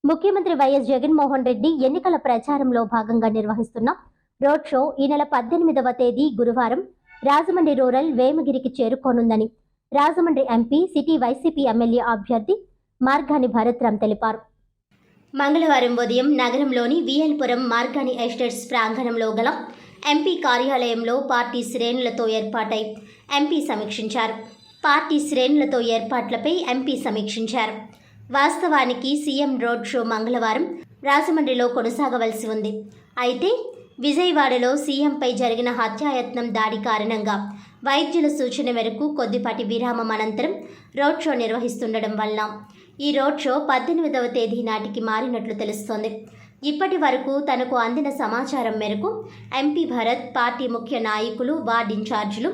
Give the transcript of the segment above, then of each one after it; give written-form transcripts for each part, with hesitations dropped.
ముఖ్యమంత్రి వైఎస్ జగన్మోహన్ రెడ్డి ఎన్నికల ప్రచారంలో భాగంగా నిర్వహిస్తున్న రోడ్ షో ఈ నెల 18వ తేదీ గురువారం రాజమండ్రి రూరల్ వేమగిరికి చేరుకోనుందని Rajahmundry MP city YCP MLA అభ్యర్థి మార్గాని భరత్రామ్ తెలిపారు. మంగళవారం ఉదయం నగరంలోని విఎల్పురం మార్గాని ఎస్టేట్స్ ప్రాంగణంలో గల ఎంపీ కార్యాలయంలో పార్టీ శ్రేణులతో ఏర్పాటై ఎంపీ సమీక్షించారు. పార్టీ శ్రేణులతో ఏర్పాట్లపై ఎంపీ సమీక్షించారు. వాస్తవానికి సీఎం రోడ్ షో మంగళవారం రాజమండ్రిలో కొనసాగవలసి ఉంది. అయితే విజయవాడలో సీఎంపై జరిగిన హత్యాయత్నం దాడి కారణంగా వైద్యుల సూచన మేరకు కొద్దిపాటి విరామం అనంతరం రోడ్ షో నిర్వహిస్తుండడం వల్ల ఈ రోడ్ షో 18వ తేదీ నాటికి మారినట్లు తెలుస్తోంది. ఇప్పటి వరకు తనకు అందిన సమాచారం మేరకు ఎంపీ భరత్ పార్టీ ముఖ్య నాయకులు, వార్డ్ ఇన్ఛార్జీలు,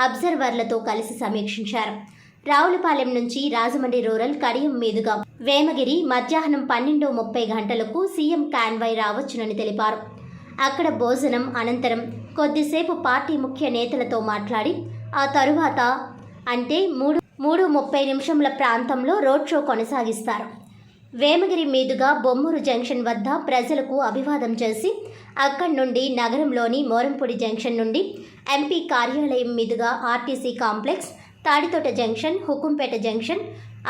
అబ్జర్వర్లతో కలిసి సమీక్షించారు. రావులపాలెం నుంచి రాజమండ్రి రూరల్ కడియం మీదుగా వేమగిరి మధ్యాహ్నం 12:30 గంటలకు సీఎం కాన్వాయ్ రావచ్చునని తెలిపారు. అక్కడ భోజనం అనంతరం కొద్దిసేపు పార్టీ ముఖ్య నేతలతో మాట్లాడి ఆ తరువాత అంటే 3:30 ప్రాంతంలో రోడ్ షో కొనసాగిస్తారు. వేమగిరి మీదుగా బొమ్మూరు జంక్షన్ వద్ద ప్రజలకు అభివాదం చేసి అక్కడి నుండి నగరంలోని మోరంపూడి జంక్షన్ నుండి ఎంపీ కార్యాలయం మీదుగా RTC complex, Taditota junction, Hukumpeta junction,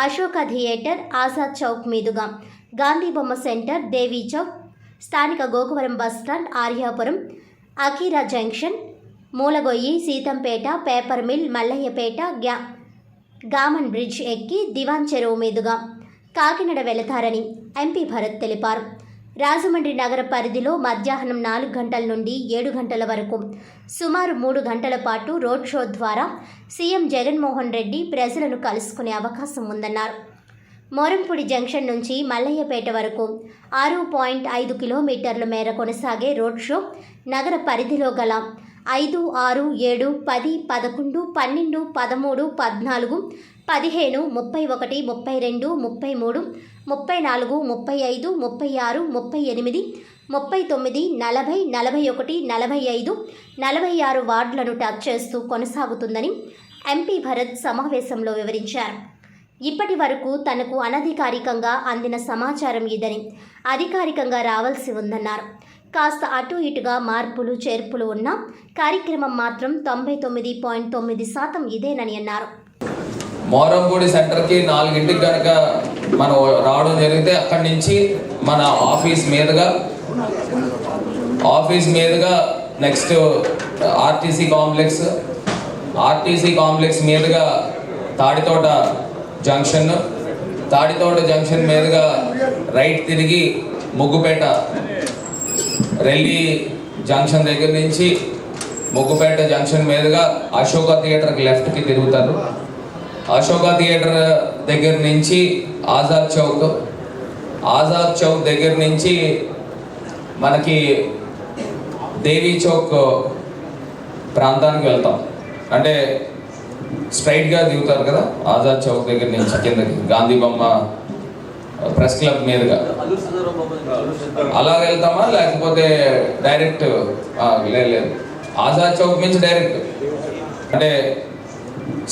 Ashoka theatre, Azad Chowk మీదుగా గాంధీ బొమ్మ సెంటర్, దేవీ చౌక్, స్థానిక Gokavaram bus stand, Aryapuram, Akira junction, Mulagoyyi, Seethampeta, paper mill, Mallayyapeta, Gammon bridge ఎక్కి దివాన్ చెరువు మీదుగా కాకినాడ వెళతారని ఎంపీ భరత్ తెలిపారు. రాజమండ్రి నగర పరిధిలో మధ్యాహ్నం 4 గంటల నుండి 7 గంటల వరకు సుమారు 3 గంటల పాటు రోడ్ షో ద్వారా సీఎం జగన్మోహన్ రెడ్డి ప్రజలను కలుసుకునే అవకాశం ఉందన్నారు. మోరంపూడి జంక్షన్ నుంచి మల్లయ్యపేట వరకు 6.5 కిలోమీటర్ల మేర కొనసాగే రోడ్ షో నగర పరిధిలో గల 5, 6, 7, 10, 11, 12, 13, 14, 15, 31, 32, 33, 34, 35, 36, 38, 39, 40, 41, 45, 46 వార్డులను టచ్ చేస్తూ కొనసాగుతుందని ఎంపీ భరత్ సమావేశంలో వివరించారు. ఇప్పటి వరకు తనకు అనధికారికంగా అందిన సమాచారం ఇదని, అధికారికంగా రావాల్సి ఉందన్నారు. కాస్త అటు ఇటుగా మార్పులు చేర్పులు ఉన్న కార్యక్రమం మాత్రం 99.9% ఇదేనని అన్నారు. మోరంపూడి సెంటర్కి 4 కనుక మనం రావడం జరిగితే అక్కడి నుంచి మన ఆఫీస్ మీదుగా నెక్స్ట్ ఆర్టీసీ కాంప్లెక్స్ మీదుగా తాడితోట జంక్షన్ మీదుగా రైట్ తిరిగి ముగ్గుపేట రెల్లి జంక్షన్ దగ్గర నుంచి ముగ్గుపేట జంక్షన్ మీదుగా అశోక థియేటర్కి లెఫ్ట్కి తిరుగుతారు. అశోక థియేటర్ దగ్గర నుంచి ఆజాద్ చౌక్ దగ్గర నుంచి మనకి దేవీ చౌక్ ప్రాంతానికి వెళ్తాం. అంటే స్ట్రైట్గా దిగుతారు కదా ఆజాద్ చౌక్ దగ్గర నుంచి కిందకి గాంధీ బొమ్మ ప్రెస్ క్లబ్ మీదుగా అలా వెళ్తామా, లేకపోతే డైరెక్ట్ లేదు ఆజాద్ చౌక్ నుంచి డైరెక్ట్ అంటే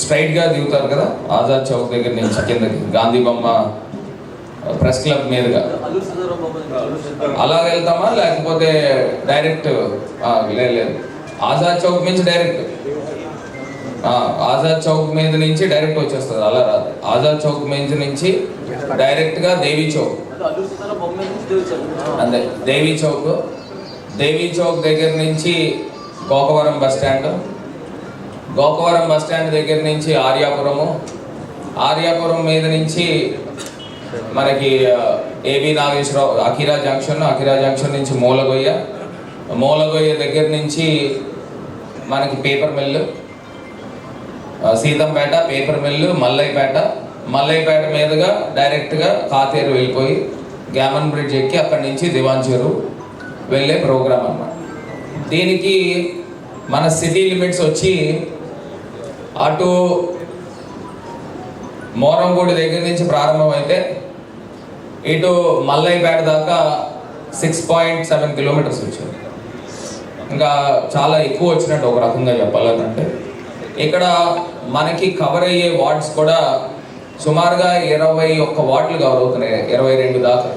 స్ట్రైట్గా దిగుతారు కదా ఆజాద్ చౌక్ దగ్గర నుంచి కిందకి గాంధీ బొమ్మ ప్రెస్ క్లబ్ మీదుగా అలా వెళ్తామా, లేకపోతే డైరెక్ట్ లేదు ఆజాద్ చౌక్ నుంచి డైరెక్ట్ ఆజాద్ చౌక్ మీద నుంచి డైరెక్ట్ వచ్చేస్తుంది. అలా రాదు, ఆజాద్ చౌక్ మీద నుంచి డైరెక్ట్గా దేవీ చౌక్, అంతే దేవీ చౌక్ దగ్గర నుంచి గోకవరం బస్టాండ్ దగ్గర నుంచి ఆర్యాపురం మీద నుంచి మనకి ఏబి నాగేశ్వరరావు అకీరా జంక్షన్ నుంచి మూలగొయ్య దగ్గర నుంచి మనకి paper mill, Seethampeta, paper mill, Mallayyapeta మీదుగా డైరెక్ట్గా కాతేరు వెళ్ళిపోయి గామన్ బ్రిడ్జ్ ఎక్కి అక్కడి నుంచి దివాన్ చెరువు వెళ్ళే ప్రోగ్రామ్ అన్నమాట. దీనికి మన సిటీ లిమిట్స్ వచ్చి అటు మోరంపూడి దగ్గర నుంచి ప్రారంభమైతే ఇటు మల్లయ్యపేట దాకా 6.7 కిలోమీటర్స్ వచ్చాయి. ఇంకా చాలా ఎక్కువ వచ్చినట్టు ఒక రకంగా చెప్పాలంటే ఇక్కడ మనకి కవర్ అయ్యే వార్డ్స్ కూడా సుమారుగా 21 వార్డులు కవర్ అవుతున్నాయి, 22 దాకా.